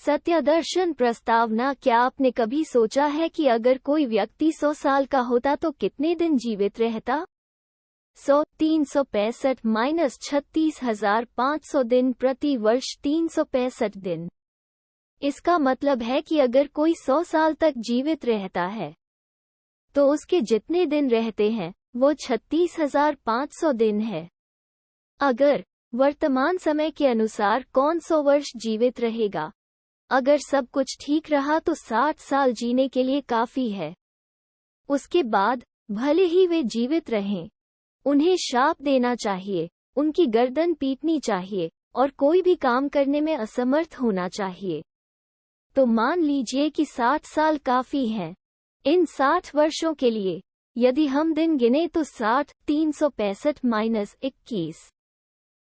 सत्यदर्शन प्रस्तावना। क्या आपने कभी सोचा है कि अगर कोई व्यक्ति 100 साल का होता तो कितने दिन जीवित रहता? 100 365 माइनस 36,500 दिन प्रति वर्ष 365 दिन। इसका मतलब है कि अगर कोई 100 साल तक जीवित रहता है तो उसके जितने दिन रहते हैं वो 36,500 दिन है। अगर वर्तमान समय के अनुसार कौन 100 वर्ष जीवित रहेगा? अगर सब कुछ ठीक रहा तो 60 साल जीने के लिए काफी है। उसके बाद भले ही वे जीवित रहें, उन्हें श्राप देना चाहिए, उनकी गर्दन पीटनी चाहिए और कोई भी काम करने में असमर्थ होना चाहिए। तो मान लीजिए कि 60 साल काफी हैं। इन 60 वर्षों के लिए यदि हम दिन गिने तो 60 365 माइनस 21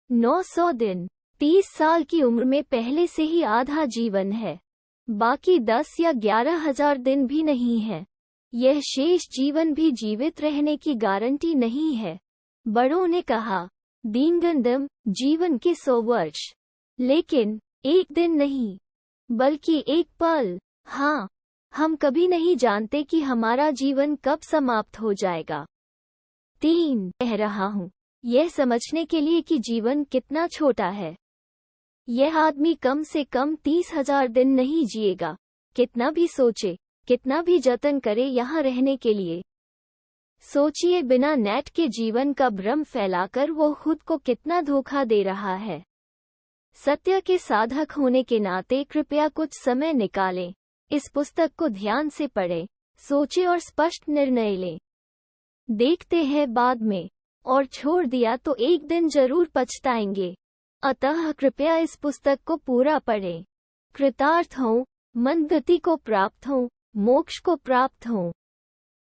900 दिन। 30 साल की उम्र में पहले से ही आधा जीवन है, बाकी 10 या 11,000 दिन भी नहीं है। यह शेष जीवन भी जीवित रहने की गारंटी नहीं है। बड़ों ने कहा, दीनगंदम जीवन के 100 वर्ष, लेकिन एक दिन नहीं, बल्कि एक पल। हाँ, हम कभी नहीं जानते कि हमारा जीवन कब समाप्त हो जाएगा। 3 कह रहा हूँ यह समझने के लिए कि जीवन कितना छोटा है। यह आदमी कम से कम 30,000 दिन नहीं जिएगा, कितना भी सोचे, कितना भी जतन करे यहाँ रहने के लिए। सोचिए, बिना नेट के जीवन का भ्रम फैलाकर वो खुद को कितना धोखा दे रहा है। सत्य के साधक होने के नाते कृपया कुछ समय निकालें, इस पुस्तक को ध्यान से पढ़ें, सोचें और स्पष्ट निर्णय लें। देखते हैं बाद में, और छोड़ दिया तो एक दिन जरूर पछताएंगे। अतः कृपया इस पुस्तक को पूरा पढ़ें। कृतार्थ हों, मंदगति को प्राप्त हों, मोक्ष को प्राप्त हों।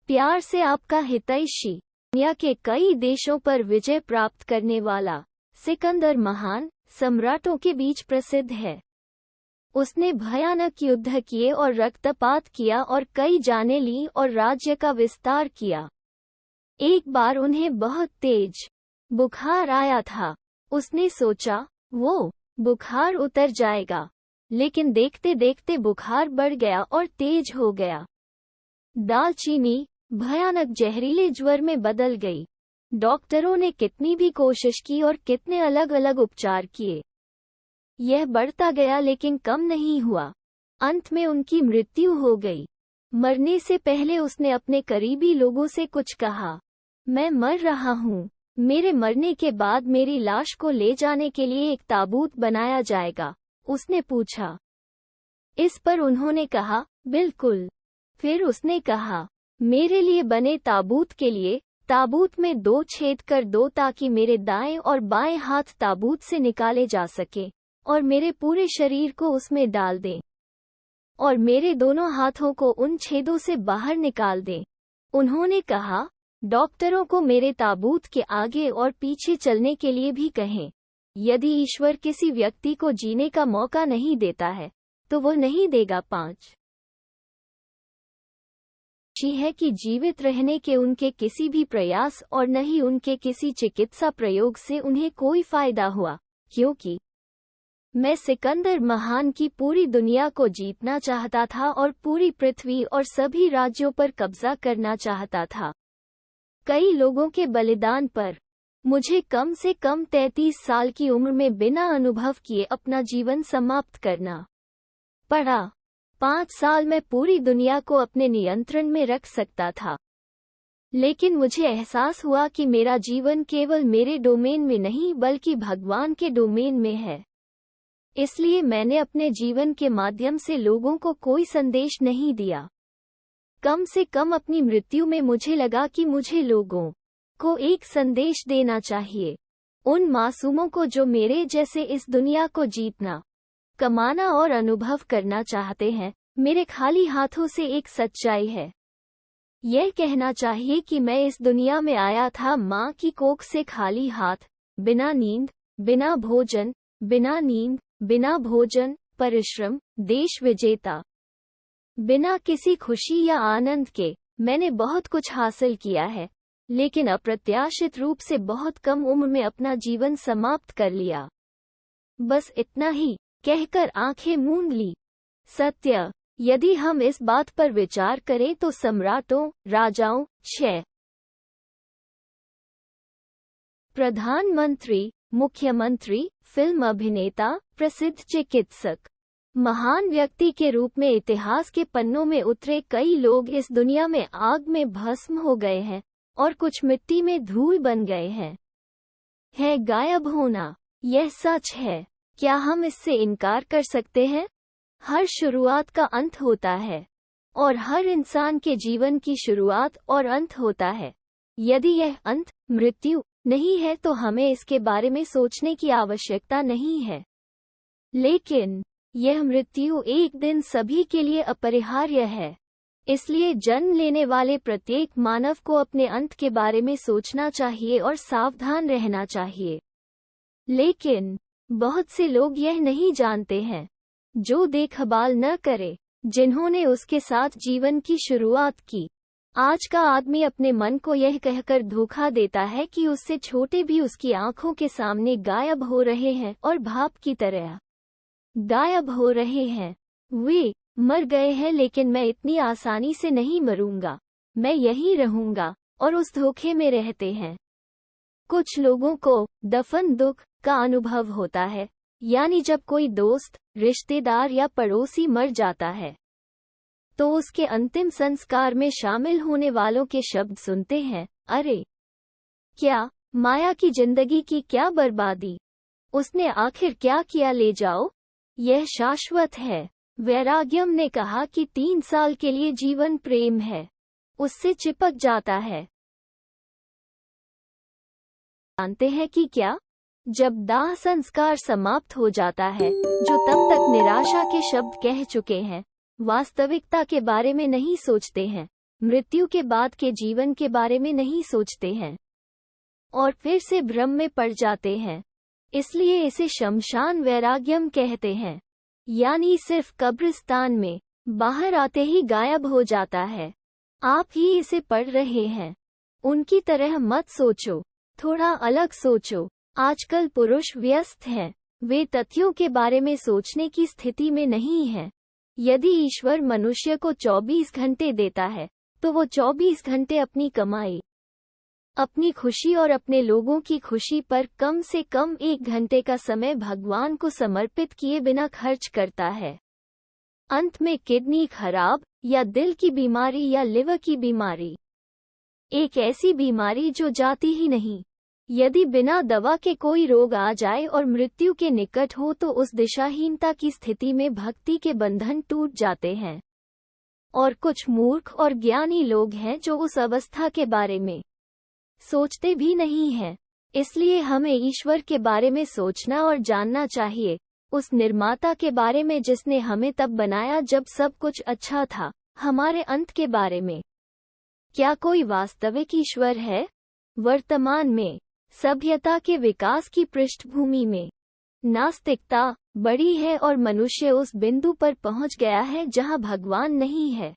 प्यार से आपका हितैषी। दुनिया के कई देशों पर विजय प्राप्त करने वाला सिकंदर महान सम्राटों के बीच प्रसिद्ध है। उसने भयानक युद्ध किए और रक्तपात किया और कई जानें ली और राज्य का विस्तार किया। एक बार उन्हें बहुत तेज बुखार आया था। उसने सोचा वो बुखार उतर जाएगा, लेकिन देखते देखते बुखार बढ़ गया और तेज हो गया। दालचीनी भयानक जहरीले ज्वर में बदल गई। डॉक्टरों ने कितनी भी कोशिश की और कितने अलग अलग उपचार किए, यह बढ़ता गया लेकिन कम नहीं हुआ। अंत में उनकी मृत्यु हो गई। मरने से पहले उसने अपने करीबी लोगों से कुछ कहा, मैं मर रहा हूँ, मेरे मरने के बाद मेरी लाश को ले जाने के लिए एक ताबूत बनाया जाएगा। उसने पूछा। इस पर उन्होंने कहा, बिल्कुल। फिर उसने कहा, मेरे लिए बने ताबूत के लिए ताबूत में 2 छेद कर दो ताकि मेरे दाएं और बाएं हाथ ताबूत से निकाले जा सके और मेरे पूरे शरीर को उसमें डाल दें और मेरे दोनों हाथों को उन छेदों से बाहर निकाल दें। उन्होंने कहा, डॉक्टरों को मेरे ताबूत के आगे और पीछे चलने के लिए भी कहें। यदि ईश्वर किसी व्यक्ति को जीने का मौका नहीं देता है तो वो नहीं देगा। 5 है कि जीवित रहने के उनके किसी भी प्रयास और न ही उनके किसी चिकित्सा प्रयोग से उन्हें कोई फायदा हुआ, क्योंकि मैं सिकंदर महान की पूरी दुनिया को जीतना चाहता था और पूरी पृथ्वी और सभी राज्यों पर कब्जा करना चाहता था। कई लोगों के बलिदान पर मुझे कम से कम 33 साल की उम्र में बिना अनुभव किए अपना जीवन समाप्त करना पड़ा। 5 साल में पूरी दुनिया को अपने नियंत्रण में रख सकता था, लेकिन मुझे एहसास हुआ कि मेरा जीवन केवल मेरे डोमेन में नहीं बल्कि भगवान के डोमेन में है। इसलिए मैंने अपने जीवन के माध्यम से लोगों को कोई संदेश नहीं दिया। कम से कम अपनी मृत्यु में मुझे लगा कि मुझे लोगों को एक संदेश देना चाहिए, उन मासूमों को जो मेरे जैसे इस दुनिया को जीतना, कमाना और अनुभव करना चाहते हैं। मेरे खाली हाथों से एक सच्चाई है। यह कहना चाहिए कि मैं इस दुनिया में आया था माँ की कोख से खाली हाथ, बिना नींद, बिना भोजन, बिना नींद, बिना भोजन, परिश्रम, देश विजेता, बिना किसी खुशी या आनंद के। मैंने बहुत कुछ हासिल किया है, लेकिन अप्रत्याशित रूप से बहुत कम उम्र में अपना जीवन समाप्त कर लिया। बस इतना ही। कहकर आंखें मूंद ली। सत्य, यदि हम इस बात पर विचार करें तो सम्राटों, राजाओं, प्रधानमंत्री, मुख्यमंत्री, फिल्म अभिनेता, प्रसिद्ध चिकित्सक, महान व्यक्ति के रूप में इतिहास के पन्नों में उतरे कई लोग इस दुनिया में आग में भस्म हो गए हैं और कुछ मिट्टी में धूल बन गए हैं। है गायब होना, यह सच है। क्या हम इससे इनकार कर सकते हैं? हर शुरुआत का अंत होता है और हर इंसान के जीवन की शुरुआत और अंत होता है। यदि यह अंत मृत्यु नहीं है तो हमें इसके बारे में सोचने की आवश्यकता नहीं है। लेकिन यह मृत्यु एक दिन सभी के लिए अपरिहार्य है। इसलिए जन्म लेने वाले प्रत्येक मानव को अपने अंत के बारे में सोचना चाहिए और सावधान रहना चाहिए। लेकिन बहुत से लोग यह नहीं जानते हैं। जो देखभाल न करे, जिन्होंने उसके साथ जीवन की शुरुआत की। आज का आदमी अपने मन को यह कहकर धोखा देता है कि उससे छोटे भी उसकी आंखों के सामने गायब हो रहे हैं और भाप की तरह गायब हो रहे हैं। वे मर गए हैं, लेकिन मैं इतनी आसानी से नहीं मरूंगा, मैं यहीं रहूंगा, और उस धोखे में रहते हैं। कुछ लोगों को दफन दुख का अनुभव होता है, यानी जब कोई दोस्त, रिश्तेदार या पड़ोसी मर जाता है तो उसके अंतिम संस्कार में शामिल होने वालों के शब्द सुनते हैं, अरे क्या माया की जिंदगी की क्या बर्बादी, उसने आखिर क्या किया, ले जाओ, यह शाश्वत है। वैराग्यम ने कहा कि 3 साल के लिए जीवन प्रेम है, उससे चिपक जाता है। जानते हैं कि क्या? जब दाह संस्कार समाप्त हो जाता है, जो तब तक निराशा के शब्द कह चुके हैं, वास्तविकता के बारे में नहीं सोचते हैं, मृत्यु के बाद के जीवन के बारे में नहीं सोचते हैं और फिर से भ्रम में पड़ जाते हैं। इसलिए इसे शमशान वैराग्यम कहते हैं, यानी सिर्फ कब्रिस्तान में बाहर आते ही गायब हो जाता है। आप ही इसे पढ़ रहे हैं। उनकी तरह मत सोचो, थोड़ा अलग सोचो। आजकल पुरुष व्यस्त हैं, वे तथ्यों के बारे में सोचने की स्थिति में नहीं हैं। यदि ईश्वर मनुष्य को 24 घंटे देता है तो वो 24 घंटे अपनी कमाई, अपनी खुशी और अपने लोगों की खुशी पर कम से कम 1 घंटे का समय भगवान को समर्पित किए बिना खर्च करता है। अंत में किडनी खराब या दिल की बीमारी या लिवर की बीमारी, एक ऐसी बीमारी जो जाती ही नहीं। यदि बिना दवा के कोई रोग आ जाए और मृत्यु के निकट हो तो उस दिशाहीनता की स्थिति में भक्ति के बंधन टूट जाते हैं। और कुछ मूर्ख और ज्ञानी लोग हैं जो उस अवस्था के बारे में सोचते भी नहीं हैं। इसलिए हमें ईश्वर के बारे में सोचना और जानना चाहिए, उस निर्माता के बारे में जिसने हमें तब बनाया जब सब कुछ अच्छा था, हमारे अंत के बारे में। क्या कोई वास्तविक ईश्वर है? वर्तमान में सभ्यता के विकास की पृष्ठभूमि में नास्तिकता बड़ी है और मनुष्य उस बिंदु पर पहुंच गया है जहां भगवान नहीं है।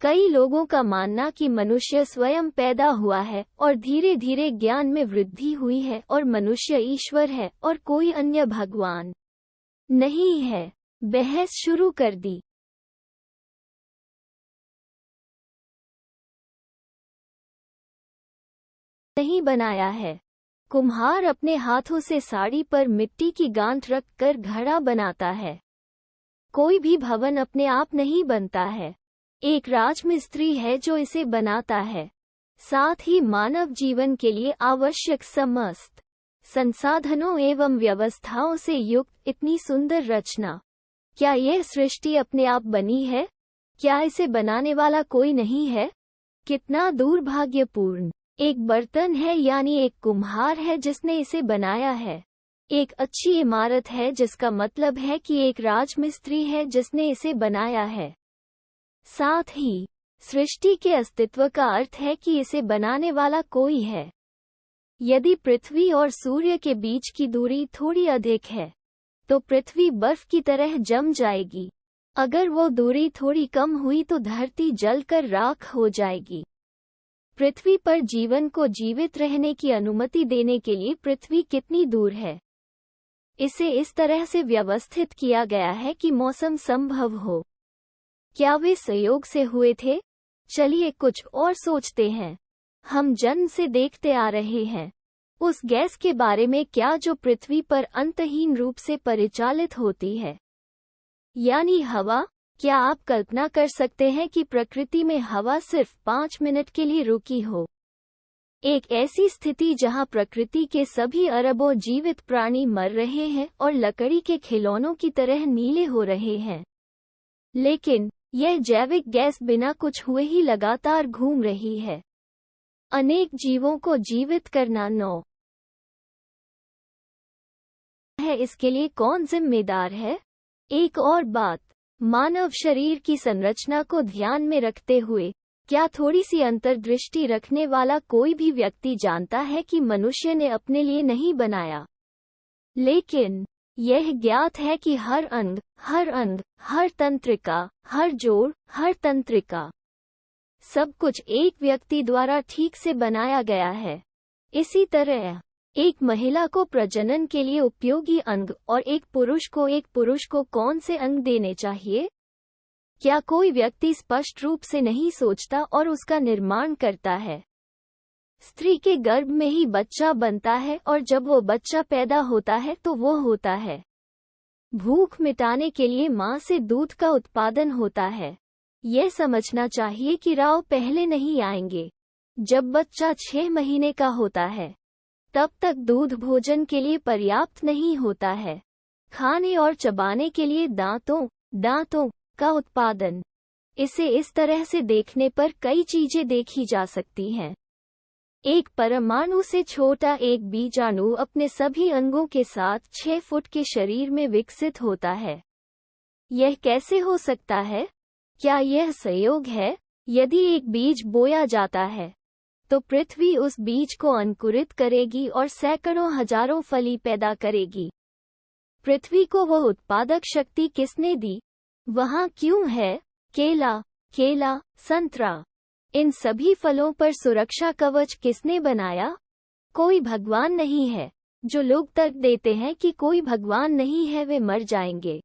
कई लोगों का मानना कि मनुष्य स्वयं पैदा हुआ है और धीरे धीरे ज्ञान में वृद्धि हुई है और मनुष्य ईश्वर है और कोई अन्य भगवान नहीं है। बहस शुरू कर दी। नहीं बनाया है। कुम्हार अपने हाथों से साड़ी पर मिट्टी की गांठ रख कर घड़ा बनाता है। कोई भी भवन अपने आप नहीं बनता है, एक राजमिस्त्री है जो इसे बनाता है। साथ ही मानव जीवन के लिए आवश्यक समस्त संसाधनों एवं व्यवस्थाओं से युक्त इतनी सुंदर रचना, क्या यह सृष्टि अपने आप बनी है? क्या इसे बनाने वाला कोई नहीं है? कितना दुर्भाग्यपूर्ण। एक बर्तन है, यानी एक कुम्हार है जिसने इसे बनाया है। एक अच्छी इमारत है, जिसका मतलब है कि एक राजमिस्त्री है जिसने इसे बनाया है। साथ ही सृष्टि के अस्तित्व का अर्थ है कि इसे बनाने वाला कोई है। यदि पृथ्वी और सूर्य के बीच की दूरी थोड़ी अधिक है तो पृथ्वी बर्फ की तरह जम जाएगी। अगर वो दूरी थोड़ी कम हुई तो धरती जलकर राख हो जाएगी। पृथ्वी पर जीवन को जीवित रहने की अनुमति देने के लिए पृथ्वी कितनी दूर है? इसे इस तरह से व्यवस्थित किया गया है कि मौसम संभव हो। क्या वे संयोग से हुए थे? चलिए कुछ और सोचते हैं। हम जन्म से देखते आ रहे हैं उस गैस के बारे में क्या जो पृथ्वी पर अंतहीन रूप से परिचालित होती है, यानी हवा। क्या आप कल्पना कर सकते हैं कि प्रकृति में हवा सिर्फ 5 मिनट के लिए रुकी हो? एक ऐसी स्थिति जहां प्रकृति के सभी अरबों जीवित प्राणी मर रहे हैं और लकड़ी के खिलौनों की तरह नीले हो रहे हैं, लेकिन यह जैविक गैस बिना कुछ हुए ही लगातार घूम रही है। अनेक जीवों को जीवित करना है। इसके लिए कौन जिम्मेदार है? एक और बात, मानव शरीर की संरचना को ध्यान में रखते हुए क्या थोड़ी सी अंतर्दृष्टि रखने वाला कोई भी व्यक्ति जानता है कि मनुष्य ने अपने लिए नहीं बनाया, लेकिन यह ज्ञात है कि हर अंग, हर तंत्रिका, हर जोड़, हर तंत्रिका, सब कुछ एक व्यक्ति द्वारा ठीक से बनाया गया है। इसी तरह एक महिला को प्रजनन के लिए उपयोगी अंग और एक पुरुष को कौन से अंग देने चाहिए? क्या कोई व्यक्ति स्पष्ट रूप से नहीं सोचता और उसका निर्माण करता है? स्त्री के गर्भ में ही बच्चा बनता है और जब वो बच्चा पैदा होता है तो वो होता है। भूख मिटाने के लिए मां से दूध का उत्पादन होता है। यह समझना चाहिए कि राव पहले नहीं आएंगे। जब बच्चा 6 महीने का होता है तब तक दूध भोजन के लिए पर्याप्त नहीं होता है। खाने और चबाने के लिए दांतों का उत्पादन। इसे इस तरह से देखने पर कई चीजें देखी जा सकती हैं। एक परमाणु से छोटा एक बीजाणु अपने सभी अंगों के साथ 6 फुट के शरीर में विकसित होता है। यह कैसे हो सकता है? क्या यह संयोग है? यदि एक बीज बोया जाता है तो पृथ्वी उस बीज को अंकुरित करेगी और सैकड़ों हजारों फली पैदा करेगी। पृथ्वी को वह उत्पादक शक्ति किसने दी? वहाँ क्यों है केला, संतरा, इन सभी फलों पर सुरक्षा कवच किसने बनाया? कोई भगवान नहीं है। जो लोग तर्क देते हैं कि कोई भगवान नहीं है वे मर जाएंगे।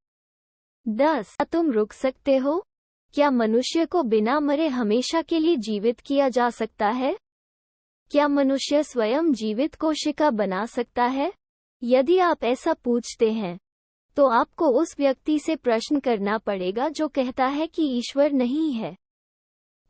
10. क्या तुम रुक सकते हो? क्या मनुष्य को बिना मरे हमेशा के लिए जीवित किया जा सकता है? क्या मनुष्य स्वयं जीवित कोशिका बना सकता है? यदि आप ऐसा पूछते हैं तो आपको उस व्यक्ति से प्रश्न करना पड़ेगा जो कहता है कि ईश्वर नहीं है।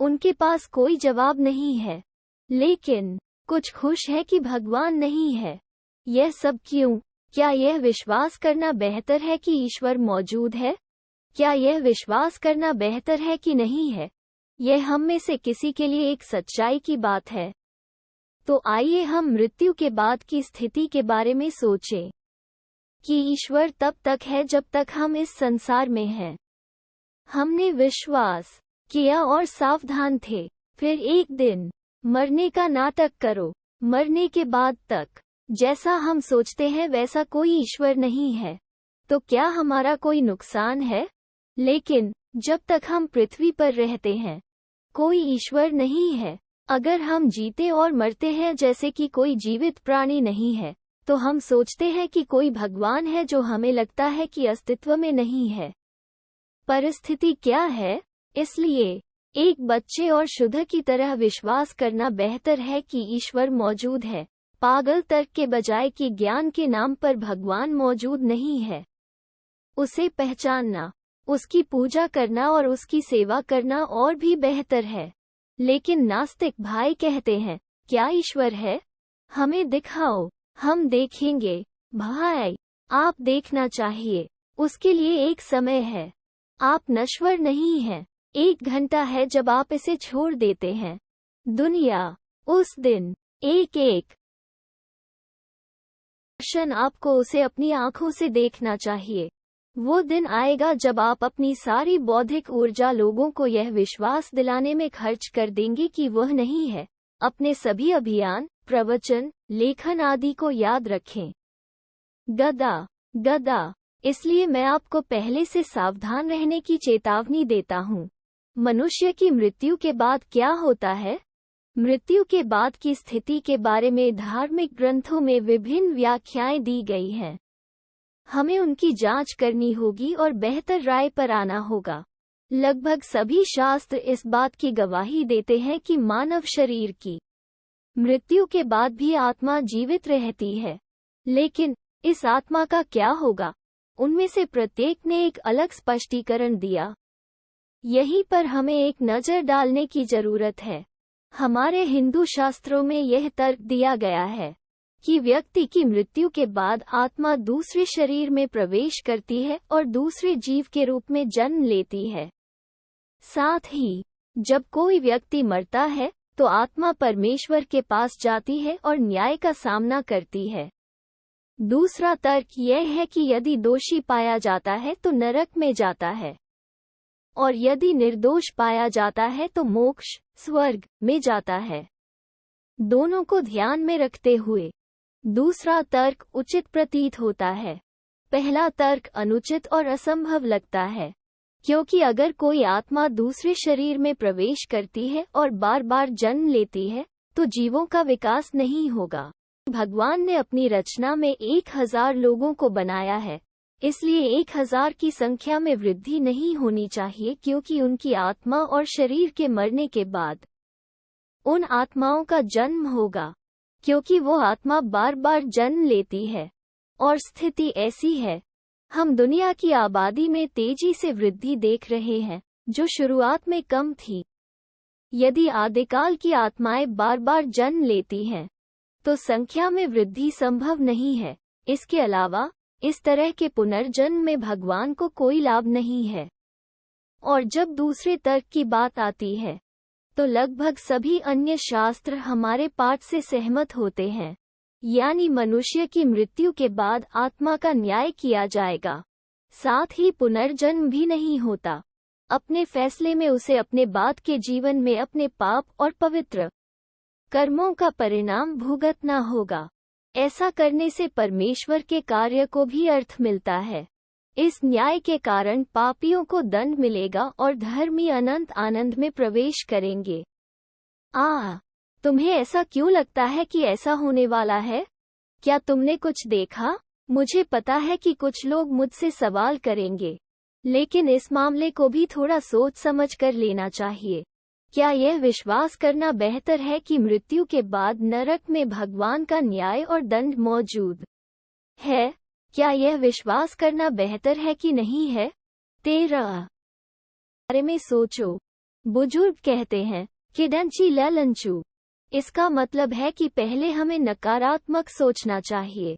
उनके पास कोई जवाब नहीं है, लेकिन कुछ खुश है कि भगवान नहीं है। यह सब क्यों? क्या यह विश्वास करना बेहतर है कि ईश्वर मौजूद है? क्या यह विश्वास करना बेहतर है कि नहीं है? यह हम में से किसी के लिए एक सच्चाई की बात है। तो आइए हम मृत्यु के बाद की स्थिति के बारे में सोचें कि ईश्वर तब तक है जब तक हम इस संसार में हैं। हमने विश्वास किया और सावधान थे। फिर एक दिन मरने का नाटक करो। मरने के बाद तक जैसा हम सोचते हैं वैसा कोई ईश्वर नहीं है, तो क्या हमारा कोई नुकसान है? लेकिन जब तक हम पृथ्वी पर रहते हैं कोई ईश्वर नहीं है। अगर हम जीते और मरते हैं जैसे कि कोई जीवित प्राणी नहीं है, तो हम सोचते हैं कि कोई भगवान है जो हमें लगता है कि अस्तित्व में नहीं है। परिस्थिति क्या है? इसलिए एक बच्चे और शुद्ध की तरह विश्वास करना बेहतर है कि ईश्वर मौजूद है, पागल तर्क के बजाय कि ज्ञान के नाम पर भगवान मौजूद नहीं है। उसे पहचानना, उसकी पूजा करना और उसकी सेवा करना और भी बेहतर है। लेकिन नास्तिक भाई कहते हैं, क्या ईश्वर है? हमें दिखाओ, हम देखेंगे। भाई, आप देखना चाहिए। उसके लिए एक समय है। आप नश्वर नहीं हैं। 1 घंटा है जब आप इसे छोड़ देते हैं। दुनिया उस दिन एक क्षण आपको उसे अपनी आंखों से देखना चाहिए। वो दिन आएगा जब आप अपनी सारी बौद्धिक ऊर्जा लोगों को यह विश्वास दिलाने में खर्च कर देंगे कि वह नहीं है। अपने सभी अभियान, प्रवचन, लेखन आदि को याद रखें। गदा। इसलिए मैं आपको पहले से सावधान रहने की चेतावनी देता हूँ। मनुष्य की मृत्यु के बाद क्या होता है? मृत्यु के बाद की स्थिति के बारे में धार्मिक ग्रंथों में विभिन्न व्याख्याएं दी गई हैं। हमें उनकी जांच करनी होगी और बेहतर राय पर आना होगा। लगभग सभी शास्त्र इस बात की गवाही देते हैं कि मानव शरीर की मृत्यु के बाद भी आत्मा जीवित रहती है। लेकिन इस आत्मा का क्या होगा? उनमें से प्रत्येक ने एक अलग स्पष्टीकरण दिया। यहीं पर हमें एक नज़र डालने की जरूरत है। हमारे हिंदू शास्त्रों में यह तर्क दिया गया है कि व्यक्ति की मृत्यु के बाद आत्मा दूसरे शरीर में प्रवेश करती है और दूसरे जीव के रूप में जन्म लेती है। साथ ही जब कोई व्यक्ति मरता है तो आत्मा परमेश्वर के पास जाती है और न्याय का सामना करती है। दूसरा तर्क यह है कि यदि दोषी पाया जाता है तो नरक में जाता है और यदि निर्दोष पाया जाता है तो मोक्ष स्वर्ग में जाता है। दोनों को ध्यान में रखते हुए दूसरा तर्क उचित प्रतीत होता है। पहला तर्क अनुचित और असंभव लगता है, क्योंकि अगर कोई आत्मा दूसरे शरीर में प्रवेश करती है और बार बार जन्म लेती है तो जीवों का विकास नहीं होगा। भगवान ने अपनी रचना में 1000 लोगों को बनाया है, इसलिए 1000 की संख्या में वृद्धि नहीं होनी चाहिए, क्योंकि उनकी आत्मा और शरीर के मरने के बाद उन आत्माओं का जन्म होगा, क्योंकि वो आत्मा बार बार जन्म लेती है। और स्थिति ऐसी है, हम दुनिया की आबादी में तेजी से वृद्धि देख रहे हैं, जो शुरुआत में कम थी। यदि आदिकाल की आत्माएं बार बार जन्म लेती हैं तो संख्या में वृद्धि संभव नहीं है। इसके अलावा इस तरह के पुनर्जन्म में भगवान को कोई लाभ नहीं है। और जब दूसरे तर्क की बात आती है तो लगभग सभी अन्य शास्त्र हमारे पाठ से सहमत होते हैं, यानी मनुष्य की मृत्यु के बाद आत्मा का न्याय किया जाएगा। साथ ही पुनर्जन्म भी नहीं होता। अपने फैसले में उसे अपने बाद के जीवन में अपने पाप और पवित्र कर्मों का परिणाम भुगतना होगा। ऐसा करने से परमेश्वर के कार्य को भी अर्थ मिलता है। इस न्याय के कारण पापियों को दंड मिलेगा और धर्मी अनंत आनंद में प्रवेश करेंगे। तुम्हें ऐसा क्यों लगता है कि ऐसा होने वाला है? क्या तुमने कुछ देखा? मुझे पता है कि कुछ लोग मुझसे सवाल करेंगे, लेकिन इस मामले को भी थोड़ा सोच समझ कर लेना चाहिए। क्या यह विश्वास करना बेहतर है कि मृत्यु के बाद नरक में भगवान का न्याय और दंड मौजूद है? क्या यह विश्वास करना बेहतर है कि नहीं है? तेरा बारे में सोचो। बुजुर्ग कहते हैं कि डंची ललंचू। इसका मतलब है कि पहले हमें नकारात्मक सोचना चाहिए,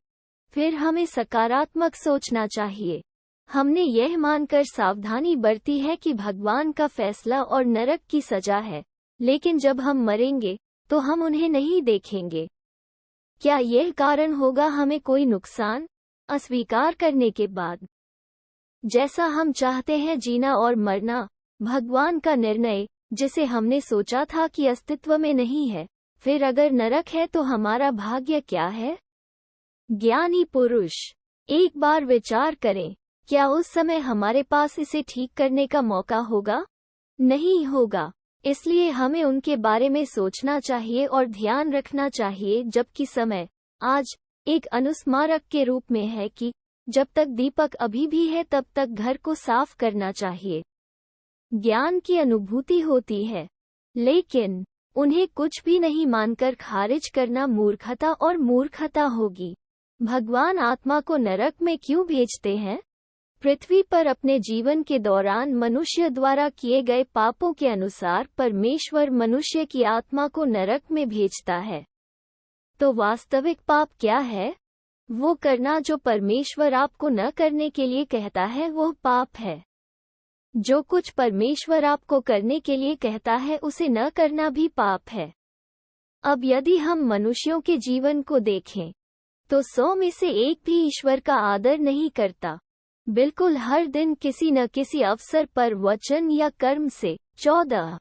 फिर हमें सकारात्मक सोचना चाहिए। हमने यह मानकर सावधानी बरती है कि भगवान का फैसला और नरक की सजा है, लेकिन जब हम मरेंगे तो हम उन्हें नहीं देखेंगे। क्या यह कारण होगा हमें कोई नुकसान अस्वीकार करने के बाद? जैसा हम चाहते हैं जीना और मरना, भगवान का निर्णय जिसे हमने सोचा था कि अस्तित्व में नहीं है, फिर अगर नरक है तो हमारा भाग्य क्या है? ज्ञानी पुरुष एक बार विचार करें, क्या उस समय हमारे पास इसे ठीक करने का मौका होगा? नहीं होगा। इसलिए हमें उनके बारे में सोचना चाहिए और ध्यान रखना चाहिए, जबकि समय आज एक अनुस्मारक के रूप में है कि जब तक दीपक अभी भी है तब तक घर को साफ करना चाहिए। ज्ञान की अनुभूति होती है, लेकिन उन्हें कुछ भी नहीं मानकर खारिज करना मूर्खता और मूर्खता होगी। भगवान आत्मा को नरक में क्यों भेजते हैं? पृथ्वी पर अपने जीवन के दौरान मनुष्य द्वारा किए गए पापों के अनुसार परमेश्वर मनुष्य की आत्मा को नरक में भेजता है। तो वास्तविक पाप क्या है? वो करना जो परमेश्वर आपको न करने के लिए कहता है वो पाप है। जो कुछ परमेश्वर आपको करने के लिए कहता है उसे न करना भी पाप है। अब यदि हम मनुष्यों के जीवन को देखें तो 100 में से एक भी ईश्वर का आदर नहीं करता। बिल्कुल हर दिन किसी न किसी अवसर पर वचन या कर्म से 14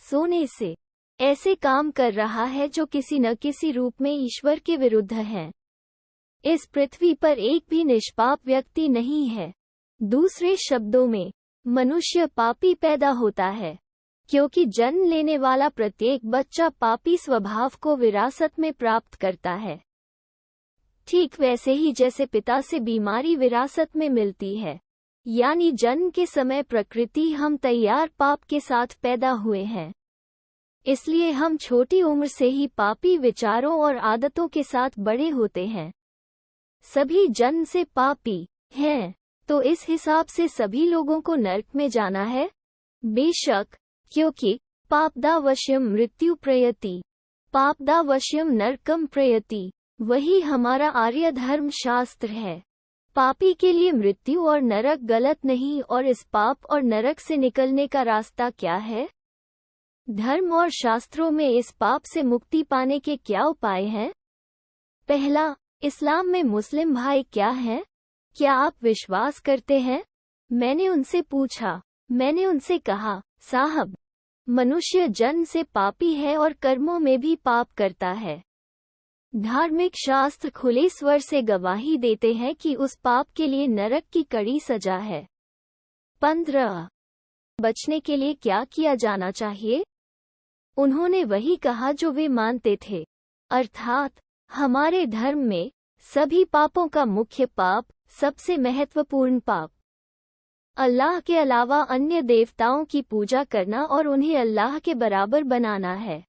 सोने से ऐसे काम कर रहा है जो किसी न किसी रूप में ईश्वर के विरुद्ध हैं। इस पृथ्वी पर एक भी निष्पाप व्यक्ति नहीं है। दूसरे शब्दों में, मनुष्य पापी पैदा होता है, क्योंकि जन्म लेने वाला प्रत्येक बच्चा पापी स्वभाव को विरासत में प्राप्त करता है। ठीक वैसे ही जैसे पिता से बीमारी विरासत में मिलती है, यानी जन्म के समय प्रकृति हम तैयार पाप के साथ पैदा हुए हैं, इसलिए हम छोटी उम्र से ही पापी विचारों और आदतों के साथ बड़े होते हैं। सभी जन्म से पापी हैं, तो इस हिसाब से सभी लोगों को नरक में जाना है। बेशक, क्योंकि पापदावश्यम मृत्यु प्रयति पापदावश्यम नरकम प्रयति, वही हमारा आर्य धर्म शास्त्र है। पापी के लिए मृत्यु और नरक गलत नहीं, और इस पाप और नरक से निकलने का रास्ता क्या है? धर्म और शास्त्रों में इस पाप से मुक्ति पाने के क्या उपाय हैं? पहला, इस्लाम में मुस्लिम भाई क्या हैं? क्या आप विश्वास करते हैं? मैंने उनसे पूछा। मैंने उनसे कहा, साहब, मनुष्य जन्म से पापी है और कर्मों में भी पाप करता है। धार्मिक शास्त्र खुले स्वर से गवाही देते हैं कि उस पाप के लिए नरक की कड़ी सजा है। 15. बचने के लिए क्या किया जाना चाहिए? उन्होंने वही कहा जो वे मानते थे, अर्थात हमारे धर्म में सभी पापों का मुख्य पाप, सबसे महत्वपूर्ण पाप, अल्लाह के अलावा अन्य देवताओं की पूजा करना और उन्हें अल्लाह के बराबर बनाना है।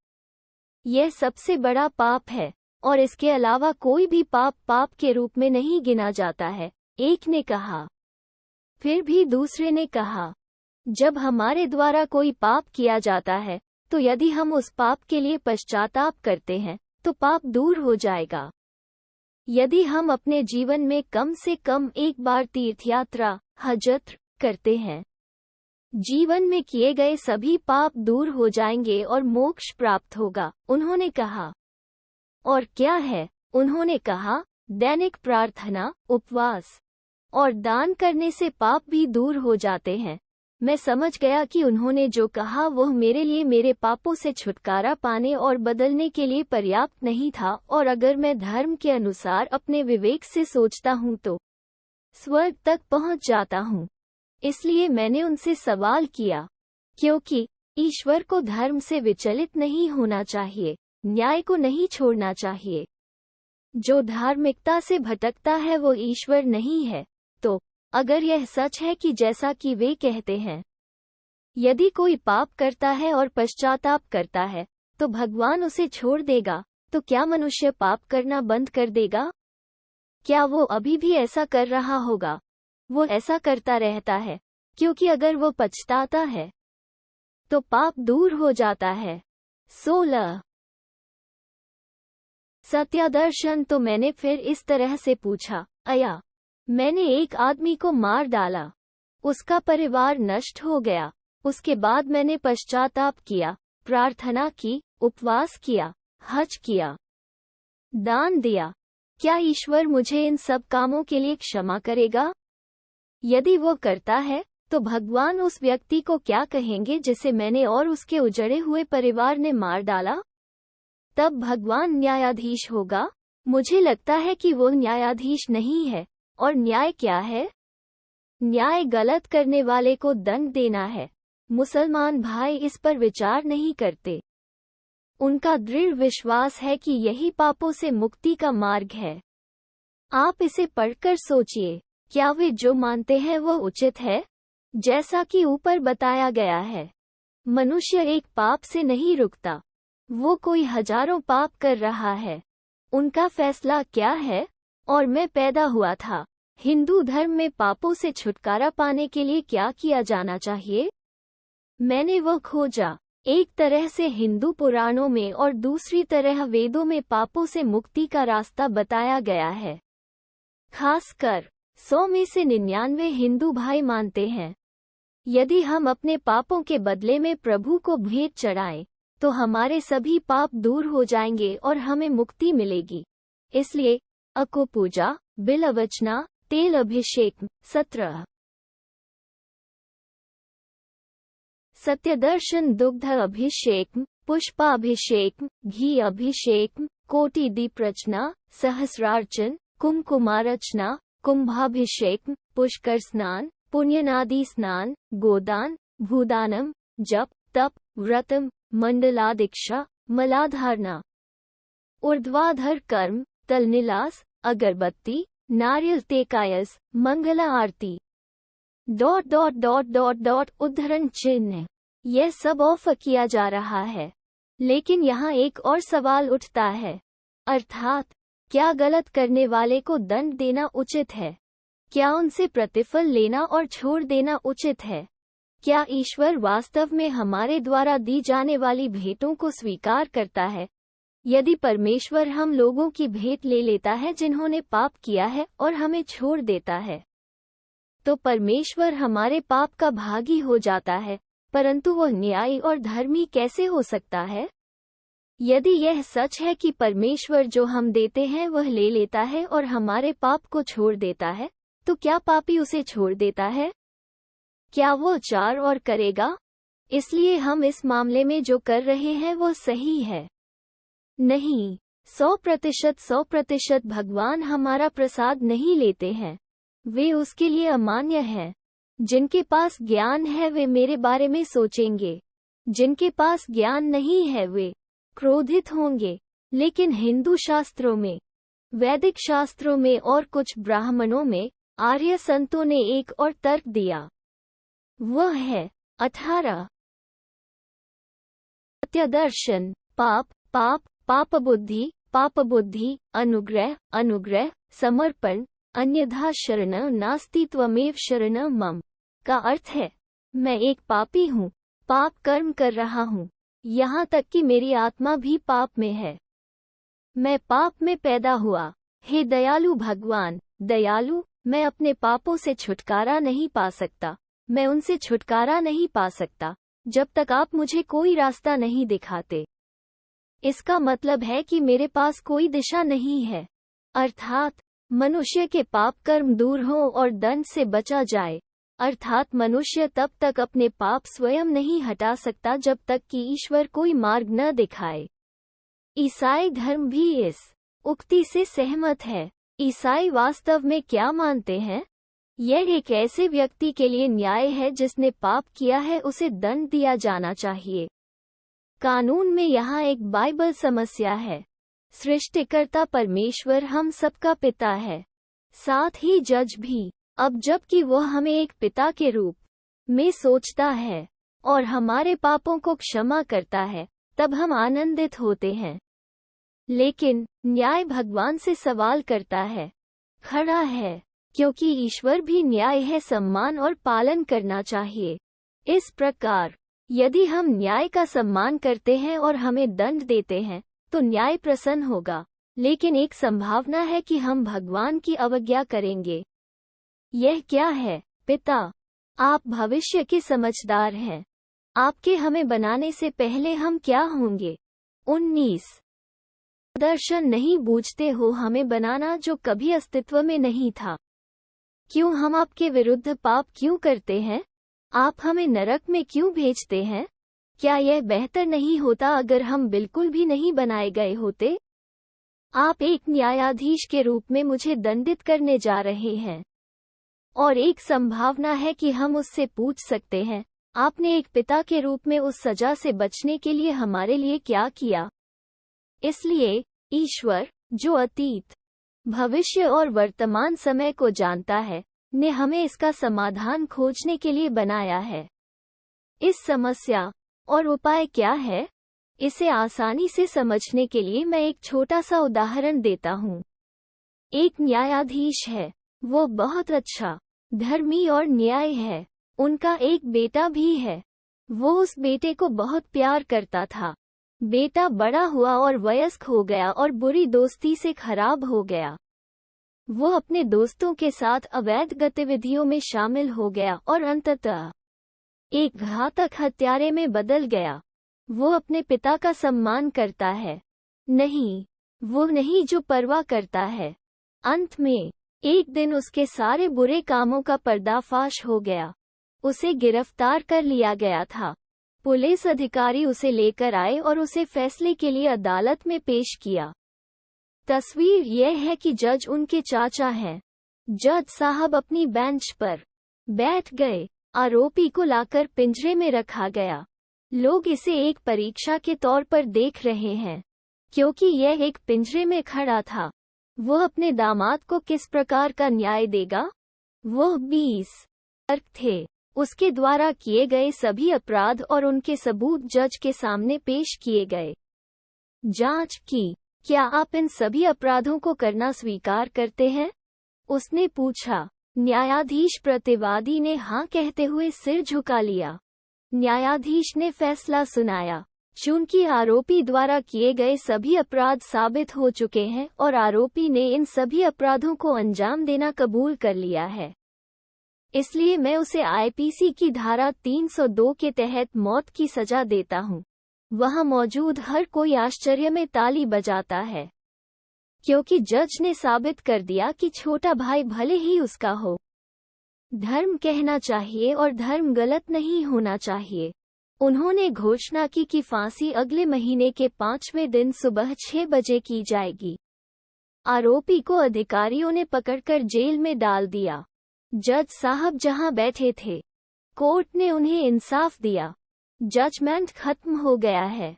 यह सबसे बड़ा पाप है, और इसके अलावा कोई भी पाप पाप के रूप में नहीं गिना जाता है। एक ने कहा। फिर भी दूसरे ने कहा, जब हमारे द्वारा कोई पाप किया जाता है, तो यदि हम उस पाप के लिए पश्चाताप करते हैं, तो पाप दूर हो जाएगा। यदि हम अपने जीवन में कम से कम एक बार तीर्थयात्रा हजत करते हैं, जीवन में किए गए सभी पाप दूर हो जाएंगे और मोक्ष प्राप्त होगा। उन्होंने कहा, और क्या है? उन्होंने कहा, दैनिक प्रार्थना, उपवास और दान करने से पाप भी दूर हो जाते हैं। मैं समझ गया कि उन्होंने जो कहा वह मेरे लिए मेरे पापों से छुटकारा पाने और बदलने के लिए पर्याप्त नहीं था, और अगर मैं धर्म के अनुसार अपने विवेक से सोचता हूँ तो स्वर्ग तक पहुँच जाता हूँ। इसलिए मैंने उनसे सवाल किया, क्योंकि ईश्वर को धर्म से विचलित नहीं होना चाहिए, न्याय को नहीं छोड़ना चाहिए। जो धार्मिकता से भटकता है वो ईश्वर नहीं है। तो अगर यह सच है कि जैसा कि वे कहते हैं, यदि कोई पाप करता है और पश्चाताप करता है तो भगवान उसे छोड़ देगा, तो क्या मनुष्य पाप करना बंद कर देगा? क्या वो अभी भी ऐसा कर रहा होगा? वो ऐसा करता रहता है, क्योंकि अगर वो पछताता है तो पाप दूर हो जाता है। 16. सत्यादर्शन। तो मैंने फिर इस तरह से पूछा, अया, मैंने एक आदमी को मार डाला, उसका परिवार नष्ट हो गया, उसके बाद मैंने पश्चाताप किया, प्रार्थना की, उपवास किया, हज किया, दान दिया, क्या ईश्वर मुझे इन सब कामों के लिए क्षमा करेगा? यदि वो करता है तो भगवान उस व्यक्ति को क्या कहेंगे जिसे मैंने और उसके उजड़े हुए परिवार ने मार डाला? तब भगवान न्यायाधीश होगा। मुझे लगता है कि वो न्यायाधीश नहीं है। और न्याय क्या है? न्याय गलत करने वाले को दंड देना है। मुसलमान भाई इस पर विचार नहीं करते। उनका दृढ़ विश्वास है कि यही पापों से मुक्ति का मार्ग है। आप इसे पढ़कर सोचिए, क्या वे जो मानते हैं वो उचित है? जैसा कि ऊपर बताया गया है, मनुष्य एक पाप से नहीं रुकता, वो कोई हजारों पाप कर रहा है। उनका फैसला क्या है? और मैं पैदा हुआ था। हिंदू धर्म में पापों से छुटकारा पाने के लिए क्या किया जाना चाहिए? मैंने वो खोजा। एक तरह से हिंदू पुराणों में और दूसरी तरह वेदों में पापों से मुक्ति का रास्ता बताया गया है। खासकर 100 में से 99 हिंदू भाई मानते हैं, यदि हम अपने पापों के बदले में प्रभु को भेंट चढ़ाएं, तो हमारे सभी पाप दूर हो जाएंगे और हमें मुक्ति मिलेगी। इसलिए अको पूजा, बिल अवचना, तेल अभिषेक। 17. सत्यदर्शन दुग्ध अभिषेक, पुष्पाभिषेक, घी अभिषेक, कोटि दीप रचना, सहस्रार्चन, कुमकुमार्चना, कुंभाभिषेक, पुष्कर स्नान, पुण्यनादि स्नान, गोदान, भूदानम, जप, तप, व्रतम, मंडलादीक्षा, मलाधारणा, ऊर्ध्वाधर कर्म, तलनिलास, अगरबत्ती, नारियल तेकायस, मंगला आरती, उद्धरण चिन्ह। यह सब ऑफर किया जा रहा है। लेकिन यहाँ एक और सवाल उठता है, अर्थात क्या गलत करने वाले को दंड देना उचित है? क्या उनसे प्रतिफल लेना और छोड़ देना उचित है? क्या ईश्वर वास्तव में हमारे द्वारा दी जाने वाली भेंटों को स्वीकार करता है? यदि परमेश्वर हम लोगों की भेंट ले लेता है जिन्होंने पाप किया है और हमें छोड़ देता है, तो परमेश्वर हमारे पाप का भागी हो जाता है, परंतु वह न्यायी और धर्मी कैसे हो सकता है? यदि यह सच है कि परमेश्वर जो हम देते हैं वह ले लेता है और हमारे पाप को छोड़ देता है, तो क्या पापी उसे छोड़ देता है? क्या वो 4 और करेगा? इसलिए हम इस मामले में जो कर रहे हैं वह सही है? नहीं, 100% भगवान हमारा प्रसाद नहीं लेते हैं। वे उसके लिए अमान्य हैं। जिनके पास ज्ञान है वे मेरे बारे में सोचेंगे, जिनके पास ज्ञान नहीं है वे क्रोधित होंगे। लेकिन हिंदू शास्त्रों में, वैदिक शास्त्रों में और कुछ ब्राह्मणों में आर्य संतों ने एक और तर्क दिया। वह है 18 सत्यदर्शन। पाप पाप, पाप बुद्धि, अनुग्रह, समर्पण, अन्यथा शरण नास्ति त्वमेव शरण मम का अर्थ है, मैं एक पापी हूँ, पाप कर्म कर रहा हूँ, यहाँ तक कि मेरी आत्मा भी पाप में है। मैं पाप में पैदा हुआ। हे दयालु भगवान, दयालु, मैं अपने पापों से छुटकारा नहीं पा सकता। मैं उनसे छुटकारा नहीं पा सकता जब तक आप मुझे कोई रास्ता नहीं दिखाते। इसका मतलब है कि मेरे पास कोई दिशा नहीं है, अर्थात मनुष्य के पाप कर्म दूर हो और दंड से बचा जाए। अर्थात मनुष्य तब तक अपने पाप स्वयं नहीं हटा सकता जब तक कि ईश्वर कोई मार्ग न दिखाए। ईसाई धर्म भी इस उक्ति से सहमत है। ईसाई वास्तव में क्या मानते हैं? यह एक ऐसे व्यक्ति के लिए न्याय है जिसने पाप किया है, उसे दंड दिया जाना चाहिए। कानून में यहाँ एक बाइबल समस्या है। सृष्टिकर्ता परमेश्वर हम सबका पिता है, साथ ही जज भी। अब जबकि वह हमें एक पिता के रूप में सोचता है और हमारे पापों को क्षमा करता है, तब हम आनंदित होते हैं। लेकिन न्याय भगवान से सवाल करता है, खड़ा है, क्योंकि ईश्वर भी न्याय है, सम्मान और पालन करना चाहिए। इस प्रकार यदि हम न्याय का सम्मान करते हैं और हमें दंड देते हैं तो न्याय प्रसन्न होगा। लेकिन एक संभावना है कि हम भगवान की अवज्ञा करेंगे। यह क्या है? पिता, आप भविष्य के समझदार हैं। आपके हमें बनाने से पहले हम क्या होंगे? 19 दर्शन नहीं बूझते हो हमें बनाना जो कभी अस्तित्व में नहीं था। क्यों हम आपके विरुद्ध पाप क्यों करते हैं? आप हमें नरक में क्यों भेजते हैं? क्या यह बेहतर नहीं होता अगर हम बिल्कुल भी नहीं बनाए गए होते? आप एक न्यायाधीश के रूप में मुझे दंडित करने जा रहे हैं, और एक संभावना है कि हम उससे पूछ सकते हैं, आपने एक पिता के रूप में उस सजा से बचने के लिए हमारे लिए क्या किया? इसलिए ईश्वर, जो अतीत, भविष्य और वर्तमान समय को जानता है, ने हमें इसका समाधान खोजने के लिए बनाया है। इस समस्या और उपाय क्या है? इसे आसानी से समझने के लिए मैं एक छोटा सा उदाहरण देता हूँ। एक न्यायाधीश है, वो बहुत अच्छा, धर्मी और न्याय है। उनका एक बेटा भी है। वो उस बेटे को बहुत प्यार करता था। बेटा बड़ा हुआ और वयस्क हो गया और बुरी दोस्ती से खराब हो गया। वो अपने दोस्तों के साथ अवैध गतिविधियों में शामिल हो गया और अंततः एक घातक हत्यारे में बदल गया। वो अपने पिता का सम्मान करता है? नहीं, वो नहीं जो परवाह करता है। अंत में एक दिन उसके सारे बुरे कामों का पर्दाफाश हो गया। उसे गिरफ्तार कर लिया गया था। पुलिस अधिकारी उसे लेकर आए और उसे फैसले के लिए अदालत में पेश किया। तस्वीर यह है कि जज उनके चाचा हैं। जज साहब अपनी बेंच पर बैठ गए। आरोपी को लाकर पिंजरे में रखा गया। लोग इसे एक परीक्षा के तौर पर देख रहे हैं। क्योंकि यह एक पिंजरे में खड़ा था, वो अपने दामाद को किस प्रकार का न्याय देगा? वो 20 तर्क थे। उसके द्वारा किए गए सभी अपराध और उनके सबूत जज के सामने पेश किए गए। जांच की, क्या आप इन सभी अपराधों को करना स्वीकार करते हैं? उसने पूछा। न्यायाधीश प्रतिवादी ने हाँ कहते हुए सिर झुका लिया। न्यायाधीश ने फैसला सुनाया। चूंकि आरोपी द्वारा किए गए सभी अपराध साबित हो चुके हैं और आरोपी ने इन सभी अपराधों को अंजाम देना कबूल कर लिया है, इसलिए मैं उसे आईपीसी की धारा 302 के तहत मौत की सजा देता हूँ। वहां मौजूद हर कोई आश्चर्य में ताली बजाता है, क्योंकि जज ने साबित कर दिया कि छोटा भाई भले ही उसका हो, धर्म कहना चाहिए और धर्म गलत नहीं होना चाहिए। उन्होंने घोषणा की कि फांसी अगले महीने के 5वें दिन सुबह 6 बजे की जाएगी। आरोपी को अधिकारियों ने पकड़कर जेल में डाल दिया। जज साहब जहां बैठे थे, कोर्ट ने उन्हें इंसाफ दिया। जजमेंट खत्म हो गया है।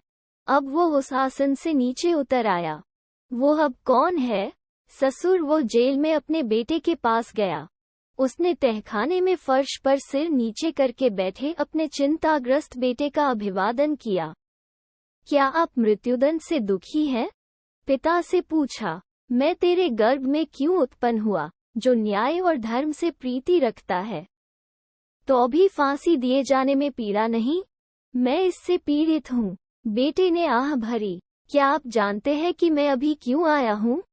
अब वो उस आसन से नीचे उतर आया। वो अब कौन है? ससुर। वो जेल में अपने बेटे के पास गया। उसने तहखाने में फर्श पर सिर नीचे करके बैठे अपने चिंताग्रस्त बेटे का अभिवादन किया। क्या आप मृत्युदंड से दुखी हैं? पिता से पूछा। मैं तेरे गर्भ में क्यों उत्पन्न हुआ, जो न्याय और धर्म से प्रीति रखता है, तो भी फांसी दिए जाने में पीड़ा नहीं? मैं इससे पीड़ित हूँ। बेटे ने आह भरी। क्या आप जानते हैं कि मैं अभी क्यों आया हूँ?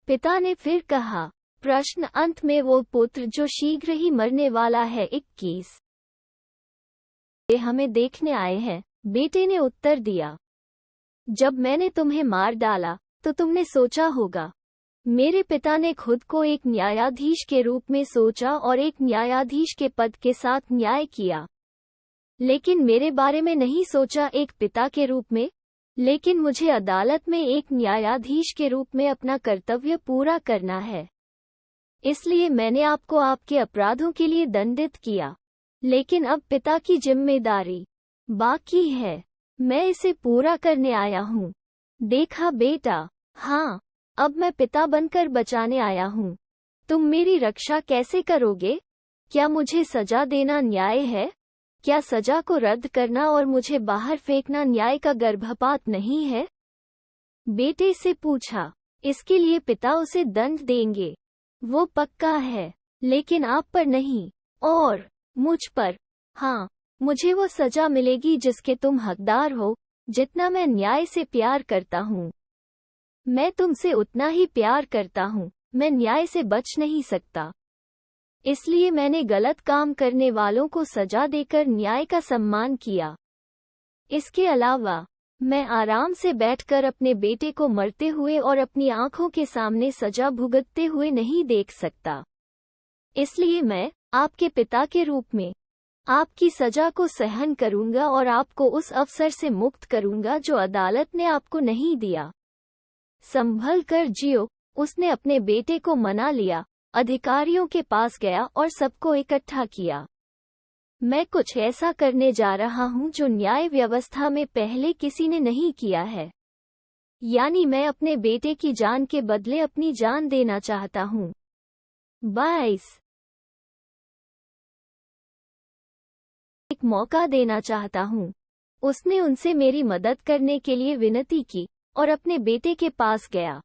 पिता ने फिर कहा। प्रश्न अंत में वो पुत्र जो शीघ्र ही मरने वाला है। 21 वे हमें देखने आए हैं, बेटे ने उत्तर दिया। जब मैंने तुम्हें मार डाला तो तुमने सोचा होगा। मेरे पिता ने खुद को एक न्यायाधीश के रूप में सोचा और एक न्यायाधीश के पद के साथ न्याय किया, लेकिन मेरे बारे में नहीं सोचा एक पिता के रूप में, लेकिन मुझे अदालत में एक न्यायाधीश के रूप में अपना कर्तव्य पूरा करना है। इसलिए मैंने आपको आपके अपराधों के लिए दंडित किया, लेकिन अब पिता की जिम्मेदारी बाकी है। मैं इसे पूरा करने आया हूँ। देखा बेटा, हाँ, अब मैं पिता बनकर बचाने आया हूँ। तुम मेरी रक्षा कैसे करोगे? क्या मुझे सजा देना न्याय है? क्या सजा को रद्द करना और मुझे बाहर फेंकना न्याय का गर्भपात नहीं है? बेटे से पूछा। इसके लिए पिता उसे दंड देंगे, वो पक्का है, लेकिन आप पर नहीं और मुझ पर। हाँ, मुझे वो सजा मिलेगी जिसके तुम हकदार हो। जितना मैं न्याय से प्यार करता हूँ, मैं तुमसे उतना ही प्यार करता हूँ। मैं न्याय से बच नहीं सकता, इसलिए मैंने गलत काम करने वालों को सजा देकर न्याय का सम्मान किया। इसके अलावा मैं आराम से बैठकर अपने बेटे को मरते हुए और अपनी आंखों के सामने सजा भुगतते हुए नहीं देख सकता। इसलिए मैं आपके पिता के रूप में आपकी सजा को सहन करूंगा और आपको उस अवसर से मुक्त करूंगा जो अदालत ने आपको नहीं दिया। संभल कर जियो। उसने अपने बेटे को मना लिया, अधिकारियों के पास गया और सबको इकट्ठा किया। मैं कुछ ऐसा करने जा रहा हूं जो न्याय व्यवस्था में पहले किसी ने नहीं किया है, यानी मैं अपने बेटे की जान के बदले अपनी जान देना चाहता हूं। 22 एक मौका देना चाहता हूं। उसने उनसे मेरी मदद करने के लिए विनती की और अपने बेटे के पास गया।